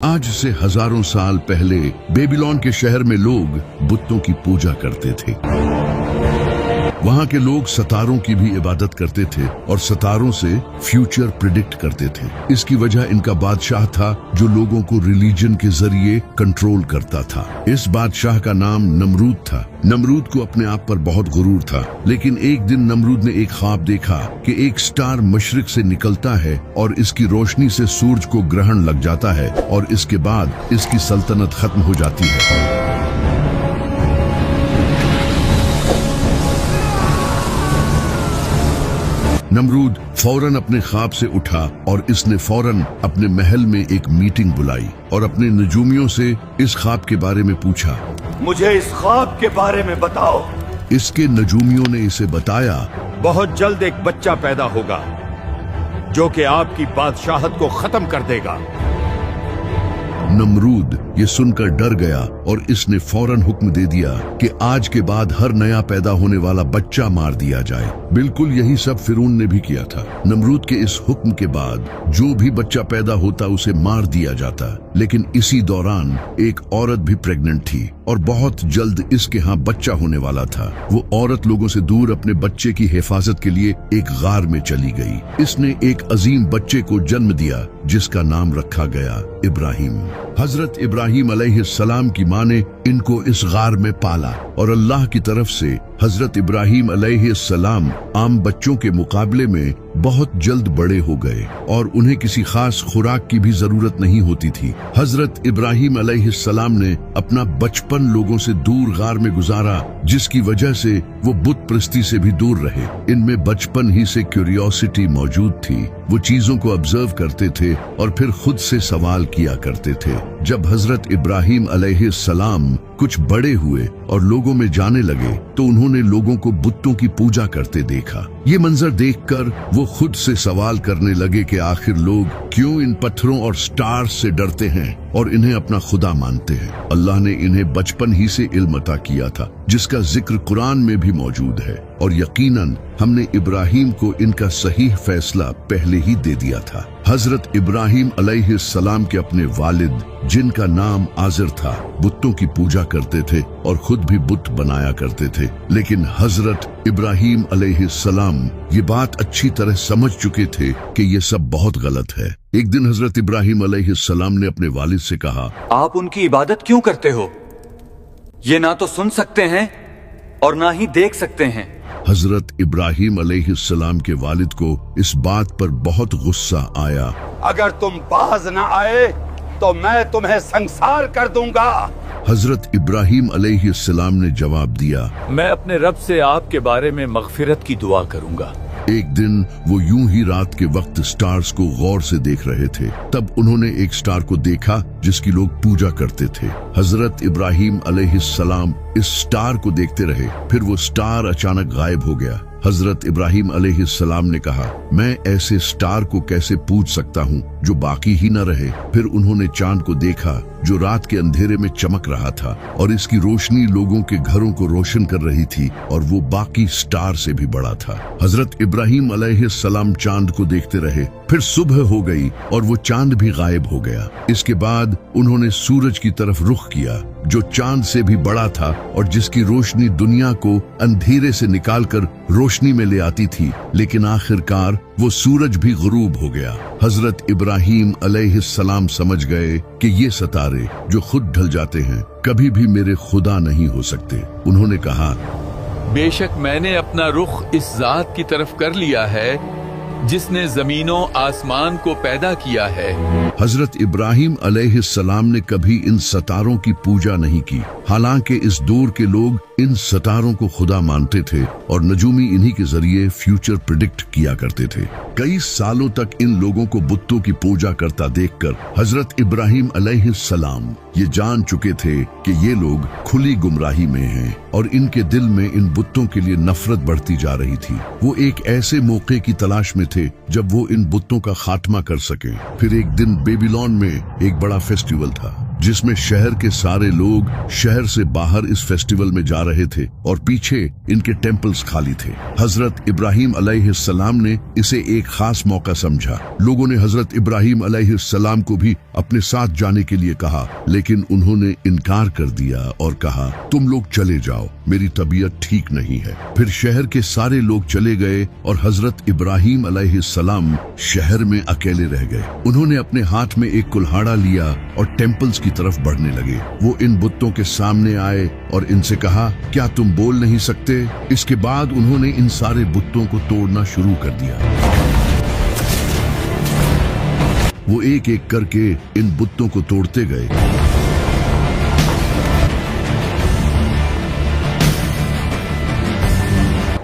आज से हजारों साल पहले बेबीलोन के शहर में लोग बुतों की पूजा करते थे। वहाँ के लोग सितारों की भी इबादत करते थे और सितारों से फ्यूचर प्रिडिक्ट करते थे। इसकी वजह इनका बादशाह था जो लोगों को रिलीजन के जरिए कंट्रोल करता था। इस बादशाह का नाम नमरूद था। नमरूद को अपने आप पर बहुत गुरूर था, लेकिन एक दिन नमरूद ने एक ख्वाब देखा कि एक स्टार मशरिक से निकलता है और इसकी रोशनी से सूरज को ग्रहण लग जाता है और इसके बाद इसकी सल्तनत खत्म हो जाती है। नमरूद फौरन अपने ख्वाब से उठा और इसने फौरन अपने महल में एक मीटिंग बुलाई और अपने नजूमियों से इस ख्वाब के बारे में पूछा। मुझे इस ख्वाब के बारे में बताओ। इसके नजूमियों ने इसे बताया, बहुत जल्द एक बच्चा पैदा होगा जो कि आपकी बादशाहत को खत्म कर देगा। नमरूद ये सुनकर डर गया और इसने फौरन हुक्म दे दिया कि आज के बाद हर नया पैदा होने वाला बच्चा मार दिया जाए। बिल्कुल यही सब फिरौन ने भी किया था। नमरूद के इस हुक्म के बाद जो भी बच्चा पैदा होता उसे मार दिया जाता। लेकिन इसी दौरान एक औरत भी प्रेग्नेंट थी और बहुत जल्द इसके यहाँ बच्चा होने वाला था। वो औरत लोगों से दूर अपने बच्चे की हिफाजत के लिए एक गार में चली गई। इसने एक अजीम बच्चे को जन्म दिया जिसका नाम रखा गया इब्राहिम। हजरत इब्राहिम अलैहिस्सलाम की माँ ने इनको इस गार में पाला और अल्लाह की तरफ से हजरत इब्राहिम अलैहिस्सलाम आम बच्चों के मुकाबले में बहुत जल्द बड़े हो गए और उन्हें किसी खास खुराक की भी जरूरत नहीं होती थी। हजरत इब्राहिम अलैहिस्सलाम ने अपना बचपन लोगों से दूर गार में गुजारा, जिसकी वजह से वो बुत परस्ती से भी दूर रहे। इनमें बचपन ही से क्यूरियोसिटी मौजूद थी। वो चीजों को ऑब्जर्व करते थे और फिर खुद से सवाल किया करते थे। जब हजरत इब्राहिम अलैहिस्सलाम कुछ बड़े हुए और लोगों में जाने लगे तो उन्होंने लोगों को बुतों की पूजा करते देखा। ये मंजर देखकर वो खुद से सवाल करने लगे कि आखिर लोग क्यों इन पत्थरों और स्टार्स से डरते हैं और इन्हें अपना खुदा मानते हैं। अल्लाह ने इन्हें बचपन ही से इल्म अता किया था, जिसका जिक्र कुरान में भी मौजूद है और यकीनन हमने इब्राहिम को इनका सही फैसला पहले ही दे दिया था। हजरत इब्राहिम अलैहिस्सलाम के अपने वालिद, जिनका नाम आज़र था, बुतों की पूजा करते थे और खुद भी बुत बनाया करते थे। लेकिन हजरत इब्राहिम अलैहिस्सलाम ये बात अच्छी तरह समझ चुके थे कि ये सब बहुत गलत है। एक दिन हजरत इब्राहिम अलैहिस्सलाम ने अपने वालिद से कहा, आप उनकी इबादत क्यों करते हो? ये ना तो सुन सकते हैं और ना ही देख सकते हैं। हजरत इब्राहिम अलैहिस्सलाम के वालिद को इस बात पर बहुत गुस्सा आया। अगर तुम बाज न आए तो मैं तुम्हें संसार कर दूंगा। हजरत इब्राहिम अलैहिस्सलाम ने जवाब दिया, मैं अपने रब से आपके बारे में मगफिरत की दुआ करूंगा। एक दिन वो यूं ही रात के वक्त स्टार्स को गौर से देख रहे थे। तब उन्होंने एक स्टार को देखा जिसकी लोग पूजा करते थे। हजरत इब्राहिम अलैहिस्सलाम इस स्टार को देखते रहे, फिर वो स्टार अचानक गायब हो गया। हजरत इब्राहिम अलैहिस्सलाम ने कहा, मैं ऐसे स्टार को कैसे पूज सकता हूँ जो बाकी ही न रहे। फिर उन्होंने चांद को देखा जो रात के अंधेरे में चमक रहा था और इसकी रोशनी लोगों के घरों को रोशन कर रही थी और वो बाकी स्टार से भी बड़ा था। हजरत इब्राहिम अलैहिस्सलाम चांद को देखते रहे, फिर सुबह हो गई और वो चांद भी गायब हो गया। इसके बाद उन्होंने सूरज की तरफ रुख किया जो चांद से भी बड़ा था और जिसकी रोशनी दुनिया को अंधेरे से निकालकर रोशनी में ले आती थी। लेकिन आखिरकार वो सूरज भी गुरूब हो गया। हजरत इब्राहिम अलैहिस्सलाम समझ गए कि ये सितारे जो खुद ढल जाते हैं कभी भी मेरे खुदा नहीं हो सकते। उन्होंने कहा, बेशक मैंने अपना रुख इस जात की तरफ कर लिया है जिसने जमीनों आसमान को पैदा किया है। हजरत इब्राहिम अलैहिस्सलाम ने कभी इन सितारों की पूजा नहीं की, हालांकि इस दौर के लोग इन सितारों को खुदा मानते थे और नजूमी इन्हीं के जरिए फ्यूचर प्रिडिक्ट किया करते थे। कई सालों तक इन लोगों को बुतों की पूजा करता देखकर हजरत इब्राहिम अलैहिस्सलाम ये जान चुके थे कि ये लोग खुली गुमराही में हैं और इनके दिल में इन बुतों के लिए नफरत बढ़ती जा रही थी। वो एक ऐसे मौके की तलाश में थे जब वो इन बुतों का खात्मा कर सके। फिर एक दिन बेबीलोन में एक बड़ा फेस्टिवल था। जिसमें शहर के सारे लोग शहर से बाहर इस फेस्टिवल में जा रहे थे और पीछे इनके टेम्पल्स खाली थे। हजरत इब्राहिम अलैहिस्सलाम ने इसे एक खास मौका समझा। लोगों ने हजरत इब्राहिम अलैहिस्सलाम को भी अपने साथ जाने के लिए कहा, लेकिन उन्होंने इनकार कर दिया और कहा, तुम लोग चले जाओ, मेरी तबीयत ठीक नहीं है। फिर शहर के सारे लोग चले गए और हजरत इब्राहिम अलैहिस्सलाम शहर में अकेले रह गए। उन्होंने अपने हाथ में एक कुल्हाड़ा लिया और टेम्पल्स की तरफ बढ़ने लगे। वो इन बुतों के सामने आए और इनसे कहा, क्या तुम बोल नहीं सकते? इसके बाद उन्होंने इन सारे बुतों को तोड़ना शुरू कर दिया। वो एक एक करके इन बुतों को तोड़ते गए।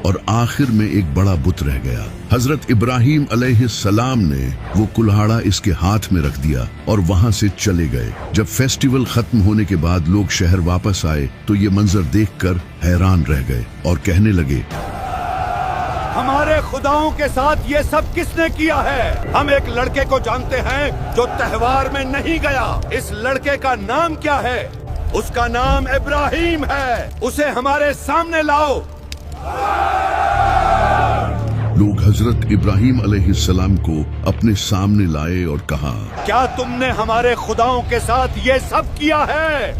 और आखिर में एक बड़ा बुत रह गया। हजरत इब्राहिम अलैहिस्सलाम ने वो कुल्हाड़ा इसके हाथ में रख दिया और वहां से चले गए। जब फेस्टिवल खत्म होने के बाद लोग शहर वापस आए तो ये मंजर देखकर हैरान रह गए और कहने लगे, हमारे खुदाओं के साथ ये सब किसने किया है? हम एक लड़के को जानते हैं जो त्योहार में नहीं गया। इस लड़के का नाम क्या है? उसका नाम इब्राहिम है। उसे हमारे सामने लाओ। लोग हजरत इब्राहिम अलैहिस्सलाम को अपने सामने लाए और कहा, क्या तुमने हमारे खुदाओं के साथ ये सब किया है?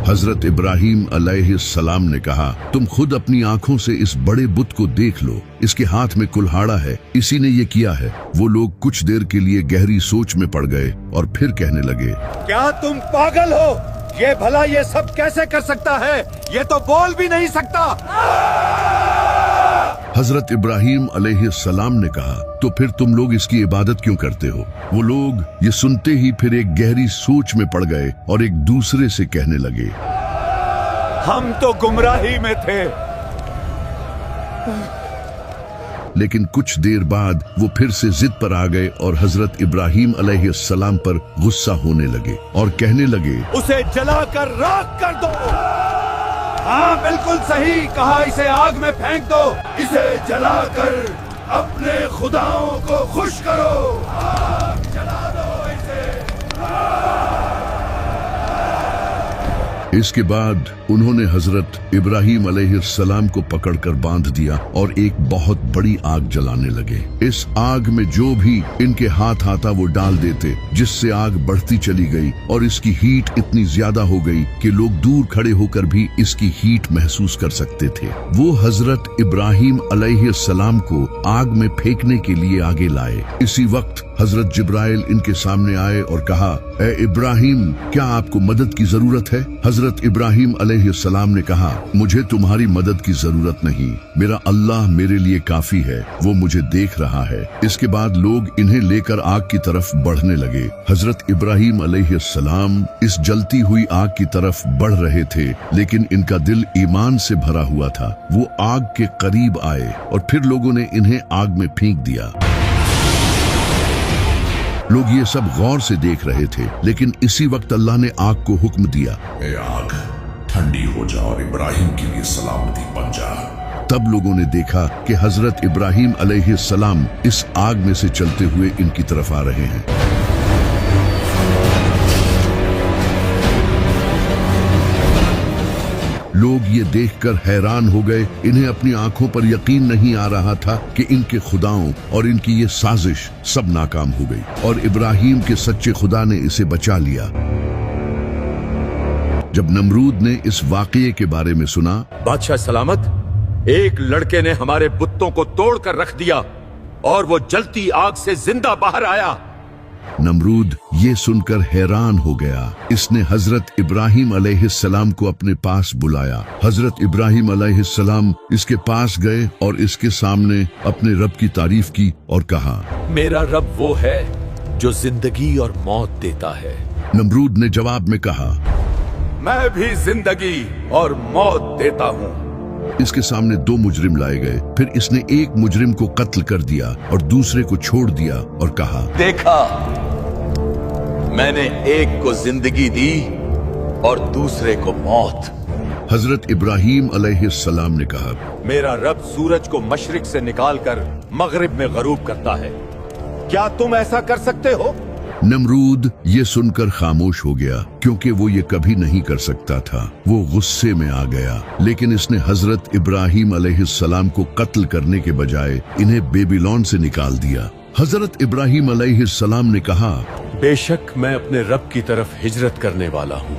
हजरत इब्राहिम अलैहिस्सलाम ने कहा, तुम खुद अपनी आंखों से इस बड़े बुत को देख लो। इसके हाथ में कुल्हाड़ा है, इसी ने ये किया है। वो लोग कुछ देर के लिए गहरी सोच में पड़ गए और फिर कहने लगे, क्या तुम पागल हो? ये भला ये सब कैसे कर सकता है? ये तो बोल भी नहीं सकता। हजरत इब्राहिम अलैहिस्सलाम ने कहा, तो फिर तुम लोग इसकी इबादत क्यों करते हो? वो लोग ये सुनते ही फिर एक गहरी सोच में पड़ गए और एक दूसरे से कहने लगे, हम तो गुमराही में थे। लेकिन कुछ देर बाद वो फिर से जिद पर आ गए और हजरत इब्राहिम अलैहिस्सलाम पर गुस्सा होने लगे और कहने लगे, उसे जलाकर राख कर दो। हाँ, बिल्कुल सही कहा, इसे आग में फेंक दो। इसे जलाकर अपने खुदाओं को खुश करो। आग जला दो इसे। इसके बाद उन्होंने हजरत इब्राहिम अलैहिस्सलाम को पकड़कर बांध दिया और एक बहुत बड़ी आग जलाने लगे। इस आग में जो भी इनके हाथ आता वो डाल देते, जिससे आग बढ़ती चली गई और इसकी हीट इतनी ज्यादा हो गई कि लोग दूर खड़े होकर भी इसकी हीट महसूस कर सकते थे। वो हजरत इब्राहिम अलैहिस्सलाम को आग में फेंकने के लिए आगे लाए। इसी वक्त हजरत जिब्राइल इनके सामने आए और कहा, ए इब्राहिम, क्या आपको मदद की जरूरत है? हजरत इब्राहिम अलैहिस्सलाम ने कहा, मुझे तुम्हारी मदद की जरूरत नहीं, मेरा अल्लाह मेरे लिए काफी है, वो मुझे देख रहा है। इसके बाद लोग इन्हें लेकर आग की तरफ बढ़ने लगे। हजरत इब्राहिम अलैहिस्सलाम इस जलती हुई आग की तरफ बढ़ रहे थे, लेकिन इनका दिल ईमान से भरा हुआ था। वो आग के करीब आए और फिर लोगों ने इन्हें आग में फेंक दिया। लोग ये सब गौर से देख रहे थे, लेकिन इसी वक्त अल्लाह ने आग को हुक्म दिया, ए आग, ठंडी हो जा और इब्राहिम के लिए सलामती बन जा। तब लोगों ने देखा कि हजरत इब्राहिम अलैहिस्सलाम इस आग में से चलते हुए इनकी तरफ आ रहे हैं। लोग ये देखकर हैरान हो गए। इन्हें अपनी आंखों पर यकीन नहीं आ रहा था कि इनके खुदाओं और इनकी ये साजिश सब नाकाम हो गई और इब्राहिम के सच्चे खुदा ने इसे बचा लिया। जब नमरूद ने इस वाकये के बारे में सुना, बादशाह सलामत, एक लड़के ने हमारे बुतों को तोड़कर रख दिया और वो जलती आग से जिंदा बाहर आया। नमरूद ये सुनकर हैरान हो गया। इसने हजरत इब्राहिम अलैहिस्सलाम को अपने पास बुलाया। हजरत इब्राहिम अलैहिस्सलाम इसके पास गए और इसके सामने अपने रब की तारीफ की और कहा, मेरा रब वो है जो जिंदगी और मौत देता है। नमरूद ने जवाब में कहा, मैं भी जिंदगी और मौत देता हूँ। इसके सामने दो मुजरिम लाए गए। फिर इसने एक मुजरिम को कत्ल कर दिया और दूसरे को छोड़ दिया और कहा, देखा, मैंने एक को जिंदगी दी और दूसरे को मौत। हजरत इब्राहिम अलैहिस्सलाम ने कहा, मेरा रब सूरज को मशरिक से निकालकर मगरिब में गरूब करता है। क्या तुम ऐसा कर सकते हो? नमरूद ये सुनकर खामोश हो गया, क्योंकि वो ये कभी नहीं कर सकता था। वो गुस्से में आ गया, लेकिन इसने हजरत इब्राहिम अलैहिस्सलाम को कत्ल करने के बजाय इन्हें बेबीलोन से निकाल दिया। हजरत इब्राहिम अलैहिस्सलाम ने कहा, बेशक मैं अपने रब की तरफ हिजरत करने वाला हूँ।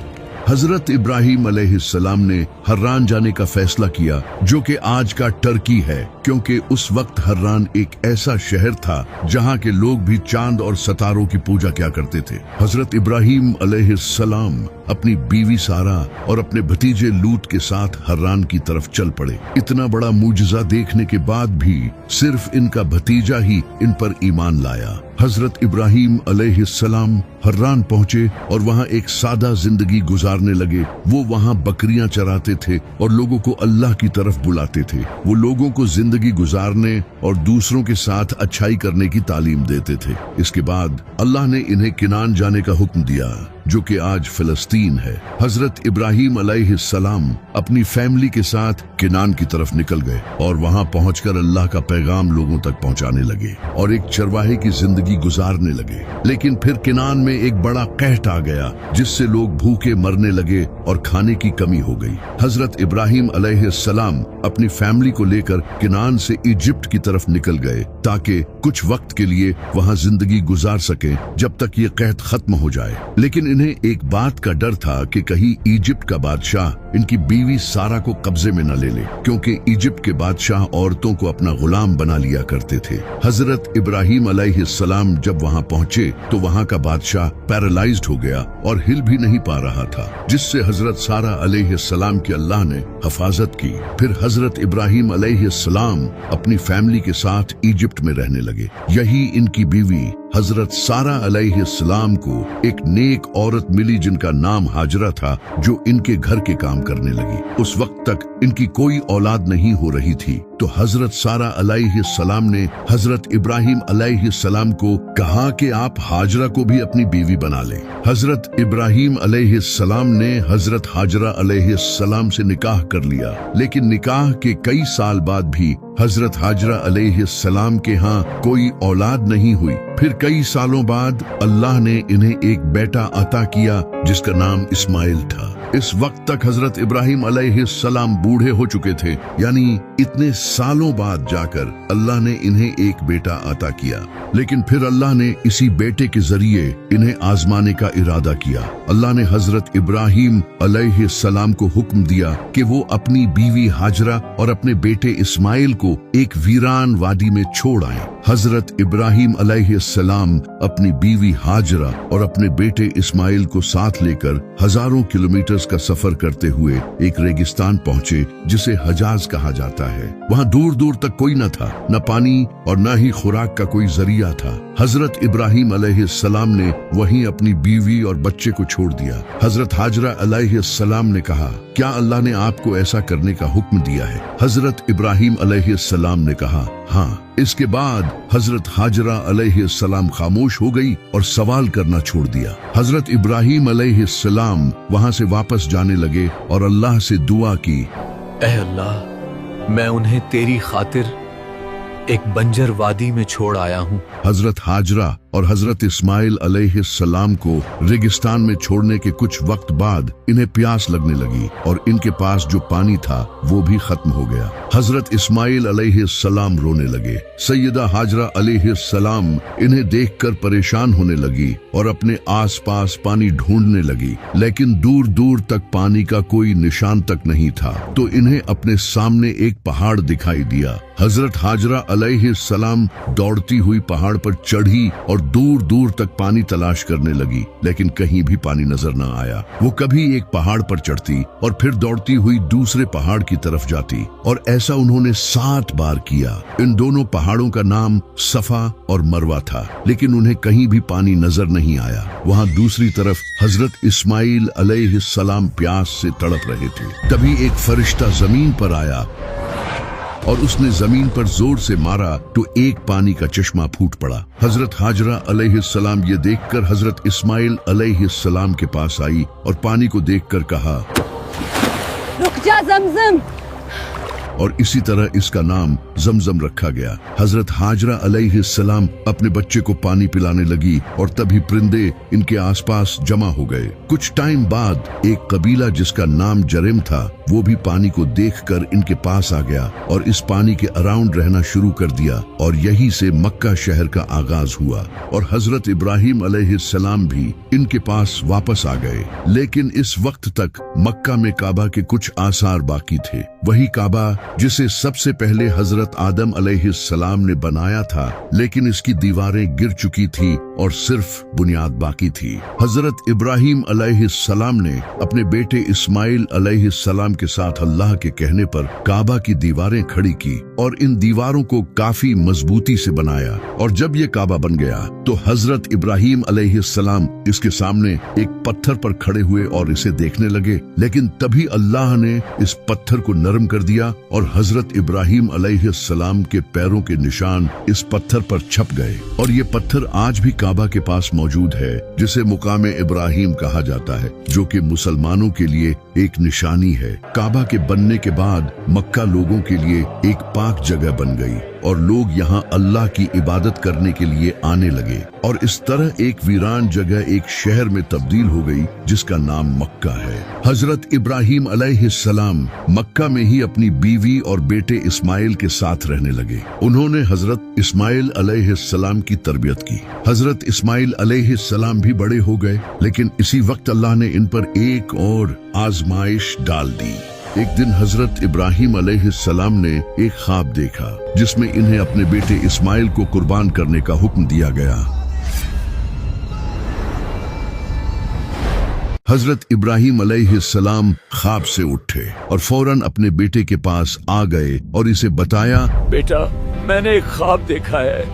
हजरत इब्राहिम अलैहिस्सलाम ने हर्रान जाने का फैसला किया, जो कि आज का टर्की है, क्योंकि उस वक्त हर्रान एक ऐसा शहर था जहां के लोग भी चांद और सितारों की पूजा किया करते थे। हजरत इब्राहिम अलैहिस्सलाम अपनी बीवी सारा और अपने भतीजे लूत के साथ हर्रान की तरफ चल पड़े। इतना बड़ा मुजजा देखने के बाद भी सिर्फ इनका भतीजा ही इन पर ईमान लाया। हजरत इब्राहिम अलैहिस्सलाम हर्रान पहुंचे और वहां एक सादा जिंदगी गुजारने लगे। वो वहां बकरियां चराते थे और लोगों को अल्लाह की तरफ बुलाते थे। वो लोगों को जिंदगी गुजारने और दूसरों के साथ अच्छाई करने की तालीम देते थे। इसके बाद अल्लाह ने इन्हें किनान जाने का हुक्म दिया, जो कि आज फिलिस्तीन है। हजरत इब्राहिम अलैहिस्सलाम अपनी फैमिली के साथ किनान की तरफ निकल गए और वहां पहुंचकर अल्लाह का पैगाम लोगों तक पहुंचाने लगे और एक चरवाहे की जिंदगी गुजारने लगे। लेकिन फिर किनान में एक बड़ा कहत आ गया, जिससे लोग भूखे मरने लगे और खाने की कमी हो गई। हजरत इब्राहिम अलैहिस्सलाम अपनी फैमिली को लेकर किनान से इजिप्ट की तरफ निकल गए, ताकि कुछ वक्त के लिए वहां जिंदगी गुजार सके जब तक ये कहत खत्म हो जाए। लेकिन इन्हें एक बात का डर था कि कहीं इजिप्ट का बादशाह इनकी बीवी सारा को कब्जे में न ले ले, क्योंकि इजिप्ट के बादशाह औरतों को अपना गुलाम बना लिया करते थे। हजरत इब्राहिम अलैहिस्सलाम जब वहां पहुंचे तो वहां का बादशाह पैरालाइज्ड हो गया और हिल भी नहीं पा रहा था, जिससे हजरत सारा अलैहिस्सलाम की अल्लाह ने हिफाजत की। फिर हजरत इब्राहिम अलैहिस्सलाम अपनी फैमिली के साथ इजिप्ट में रहने लगे। यही इनकी बीवी हजरत सारा अलैहिस्सलाम को एक नेक औरत मिली, जिनका नाम हाजरा था, जो इनके घर के काम करने लगी। उस वक्त तक इनकी कोई औलाद नहीं हो रही थी, तो हजरत सारा अलैहिस्सलाम ने हजरत इब्राहिम अलैहिस्सलाम को कहा कि आप हाजरा को भी अपनी बीवी बना लें। हजरत इब्राहिम अलैहिस्सलाम ने हजरत हाजरा अलैहिस्सलाम से निकाह कर लिया, लेकिन निकाह के कई साल बाद भी हजरत हाजरा अलैहिस्सलाम के यहाँ कोई औलाद नहीं हुई। फिर कई सालों बाद अल्लाह ने इन्हें एक बेटा अता किया, जिसका नाम इस्माइल था। इस वक्त तक हजरत इब्राहिम अलैहिस्सलाम बूढ़े हो चुके थे, यानी इतने सालों बाद जाकर अल्लाह ने इन्हें एक बेटा अता किया। लेकिन फिर अल्लाह ने इसी बेटे के जरिए इन्हें आजमाने का इरादा किया। अल्लाह ने हजरत इब्राहिम अलैहिस्सलाम को हुक्म दिया कि वो अपनी बीवी हाजरा और अपने बेटे इस्माइल को एक वीरान वादी में छोड़ आए। हजरत इब्राहिम अलैहिस्सलाम अपनी बीवी हाजरा और अपने बेटे इस्माइल को साथ लेकर हजारों किलोमीटर का सफर करते हुए एक रेगिस्तान पहुंचे, जिसे हजाज कहा जाता है। वहां दूर दूर तक कोई न था, न पानी और न ही खुराक का कोई जरिया था। हजरत इब्राहिम अलैहिस्सलाम ने वहीं अपनी बीवी और बच्चे को छोड़ दिया। हजरत हाजरा अलैहिस्सलाम ने कहा, क्या अल्लाह ने आपको ऐसा करने का हुक्म दिया है? हजरत इब्राहिम अलैहिस्सलाम ने कहा, हाँ। इसके बाद हजरत हाजरा अलैहिस्सलाम खामोश हो गई और सवाल करना छोड़ दिया। हजरत इब्राहिम अलैहिस्सलाम वहां से वापस जाने लगे और अल्लाह से दुआ की, ऐ अल्लाह, मैं उन्हें तेरी खातिर एक बंजर वादी में छोड़ आया हूँ। हजरत हाजरा और हजरत इस्माइल अलैहिस्सलाम को रेगिस्तान में छोड़ने के कुछ वक्त बाद इन्हें प्यास लगने लगी और इनके पास जो पानी था वो भी खत्म हो गया। हजरत इस्माइल अलैहिस्सलाम रोने लगे। सैयदा हाजरा अलैहिस्सलाम इन्हें देखकर परेशान होने लगी और अपने आसपास पानी ढूंढने लगी, लेकिन दूर दूर तक पानी का कोई निशान तक नहीं था। तो इन्हें अपने सामने एक पहाड़ दिखाई दिया। हजरत हाजरा अलैहिस्सलाम दौड़ती हुई पहाड़ पर चढ़ी और दूर दूर तक पानी तलाश करने लगी, लेकिन कहीं भी पानी नजर न आया। वो कभी एक पहाड़ पर चढ़ती और फिर दौड़ती हुई दूसरे पहाड़ की तरफ जाती, और ऐसा उन्होंने 7 बार किया। इन दोनों पहाड़ों का नाम सफा और मरवा था, लेकिन उन्हें कहीं भी पानी नजर नहीं आया। वहां दूसरी तरफ हजरत इस्माइल अलैहिस्सलाम प्यास से तड़प रहे थे। तभी एक फरिश्ता जमीन पर आया और उसने जमीन पर जोर से मारा तो एक पानी का चश्मा फूट पड़ा। हजरत हाजरा अलैहिस्सलाम ये देखकर हजरत इस्माइल अलैहिस्सलाम के पास आई और पानी को देखकर कहा, रुक जा ज़मज़म, और इसी तरह इसका नाम जमजम रखा गया। हजरत हाजरा अलैहिस्सलाम अपने बच्चे को पानी पिलाने लगी और तभी परिंदे इनके आसपास जमा हो गए। कुछ टाइम बाद एक कबीला जिसका नाम जरिम था वो भी पानी को देखकर इनके पास आ गया और इस पानी के अराउंड रहना शुरू कर दिया और यही से मक्का शहर का आगाज हुआ और हजरत इब्राहिम अलैहिस्सलाम भी इनके पास वापस आ गए। लेकिन इस वक्त तक मक्का में काबा के कुछ आसार बाकी थे, वही काबा जिसे सबसे पहले हजरत आदम अलैहिस्सलाम ने बनाया था, लेकिन इसकी दीवारें गिर चुकी थी और सिर्फ बुनियाद बाकी थी। हजरत इब्राहिम अलैहिस्सलाम ने अपने बेटे इस्माइल अलैहिस्सलाम के साथ अल्लाह के कहने पर काबा की दीवारें खड़ी की और इन दीवारों को काफी मजबूती से बनाया और जब ये काबा बन गया तो हजरत इब्राहिम अलैहिस्सलाम इसके सामने एक पत्थर पर खड़े हुए और इसे देखने लगे, लेकिन तभी अल्लाह ने इस पत्थर को नरम कर दिया और हजरत इब्राहिम अलैहिस्सलाम के पैरों के निशान इस पत्थर पर छप गए और ये पत्थर आज भी काबा के पास मौजूद है, जिसे मुकामे इब्राहिम कहा जाता है, जो कि मुसलमानों के लिए एक निशानी है। काबा के बनने के बाद मक्का लोगों के लिए एक पाक जगह बन गई और लोग यहाँ अल्लाह की इबादत करने के लिए आने लगे और इस तरह एक वीरान जगह एक शहर में तब्दील हो गई जिसका नाम मक्का है। हजरत इब्राहिम अलैहिस्सलाम मक्का में ही अपनी बीवी और बेटे इस्माइल के साथ रहने लगे। उन्होंने हजरत इस्माइल अलैहिस्सलाम की तरबियत की। हजरत इस्माइल अलैहिस्सलाम भी बड़े हो गए, लेकिन इसी वक्त अल्लाह ने इन पर एक और आजमाइश डाल दी। एक दिन हजरत इब्राहिम अलैहिस्सलाम ने एक ख्वाब देखा जिसमें इन्हें अपने बेटे इस्माइल को कुर्बान करने का हुक्म दिया गया। हजरत इब्राहिम अलैहिस्सलाम ख्वाब से उठे और फौरन अपने बेटे के पास आ गए और इसे बताया, बेटा, मैंने एक ख्वाब देखा है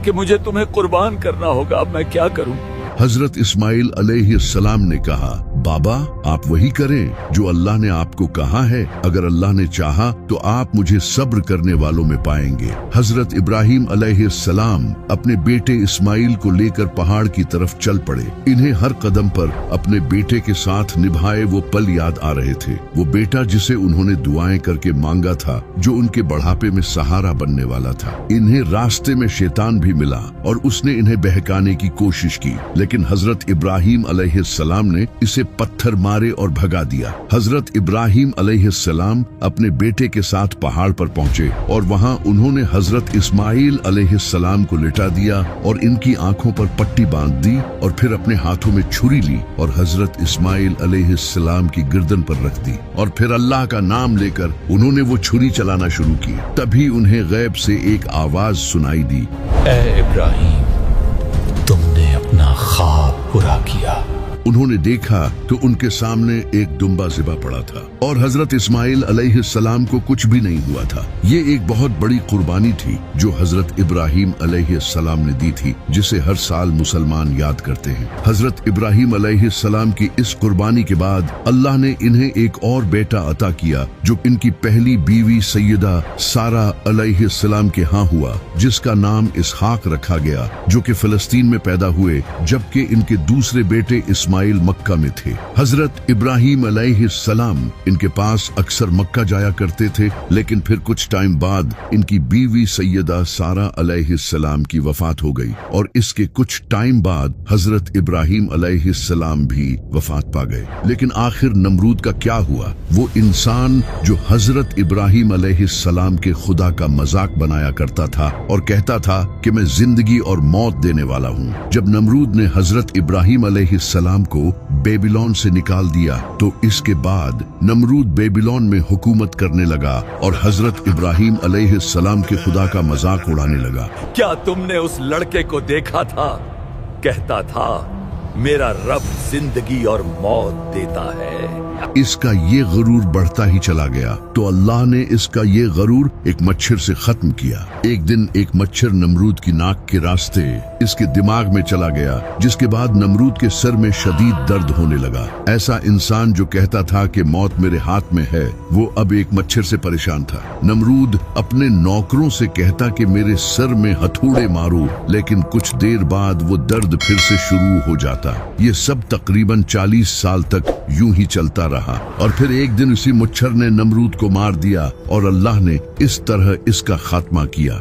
कि मुझे तुम्हें कुर्बान करना होगा, अब मैं क्या करूं? हजरत इस्माइल अलैहिस्सलाम ने कहा, बाबा, आप वही करें जो अल्लाह ने आपको कहा है। अगर अल्लाह ने चाहा तो आप मुझे सब्र करने वालों में पाएंगे। हजरत इब्राहिम अलैहिस्सलाम अपने बेटे इस्माइल को लेकर पहाड़ की तरफ चल पड़े। इन्हें हर कदम पर अपने बेटे के साथ निभाए वो पल याद आ रहे थे, वो बेटा जिसे उन्होंने दुआएं करके मांगा था, जो उनके बढ़ापे में सहारा बनने वाला था। इन्हें रास्ते में शैतान भी मिला और उसने इन्हें बहकाने की कोशिश की, लेकिन हजरत इब्राहिम अलैहिस्सलाम ने इसे पत्थर मारे और भगा दिया। हजरत इब्राहिम अलैहिस्सलाम अपने बेटे के साथ पहाड़ पर पहुंचे और वहां उन्होंने हजरत इस्माइल अलैहिस्सलाम को लिटा दिया और इनकी आंखों पर पट्टी बांध दी और फिर अपने हाथों में छुरी ली और हजरत इस्माइल अलैहिस्सलाम की गर्दन पर रख दी और फिर अल्लाह का नाम लेकर उन्होंने वो छुरी चलाना शुरू की। तभी उन्हें गैब से एक आवाज सुनाई दी, ए इब्राहिम, तुमने अपना ख्वाब पूरा किया। उन्होंने देखा तो उनके सामने एक दुम्बा ज़िबा पड़ा था और हजरत इस्माइल अलैहिस्सलाम को कुछ भी नहीं हुआ था। ये एक बहुत बड़ी कुर्बानी थी जो हजरत इब्राहिम अलैहिस्सलाम ने दी थी, जिसे हर साल मुसलमान याद करते हैं। हजरत इब्राहिम अलैहिस्सलाम की इस कुर्बानी के बाद अल्लाह ने इन्हें एक और बेटा अता किया जो इनकी पहली बीवी सैयदा सारा अलैहिस्सलाम के यहाँ हुआ, जिसका नाम इसहाक रखा गया, जो कि फिलिस्तीन में पैदा हुए, जबकि इनके दूसरे बेटे इस्माइल मक्का में थे। हजरत इब्राहिम अलैहिस्सलाम इनके पास अक्सर मक्का जाया करते थे, लेकिन फिर कुछ टाइम बाद इनकी बीवी सैयदा सारा अलैहिस्सलाम की वफात हो गई और इसके कुछ टाइम बाद हजरत इब्राहिम अलैहिस्सलाम भी वफात पा गए। लेकिन आखिर नमरूद का क्या हुआ? वो इंसान जो हजरत इब्राहिम अलैहिस्सलाम के खुदा का मजाक बनाया करता था और कहता था कि मैं जिंदगी और मौत देने वाला हूँ। जब नमरूद ने हजरत इब्राहिम अलैहिस्सलाम को बेबीलोन से निकाल दिया तो इसके बाद नमरूद बेबीलोन में हुकूमत करने लगा और हजरत इब्राहिम अलैहिस्सलाम के खुदा का मजाक उड़ाने लगा। क्या तुमने उस लड़के को देखा था? कहता था मेरा रब जिंदगी और मौत देता है। इसका ये गरूर बढ़ता ही चला गया तो अल्लाह ने इसका ये गरूर एक मच्छर से खत्म किया। एक दिन एक मच्छर नमरूद की नाक के रास्ते इसके दिमाग में चला गया, जिसके बाद नमरूद के सर में शदीद दर्द होने लगा। ऐसा इंसान जो कहता था कि मौत मेरे हाथ में है, वो अब एक मच्छर से परेशान था। नमरूद अपने नौकरों से कहता कि मेरे सर में हथौड़े मारो, लेकिन कुछ देर बाद वो दर्द फिर से शुरू हो जाता। ये सब तकरीबन 40 साल तक यूं ही चलता रहा और फिर एक दिन इसी मुच्छर ने नमरूद को मार दिया और अल्लाह ने इस तरह इसका खात्मा किया।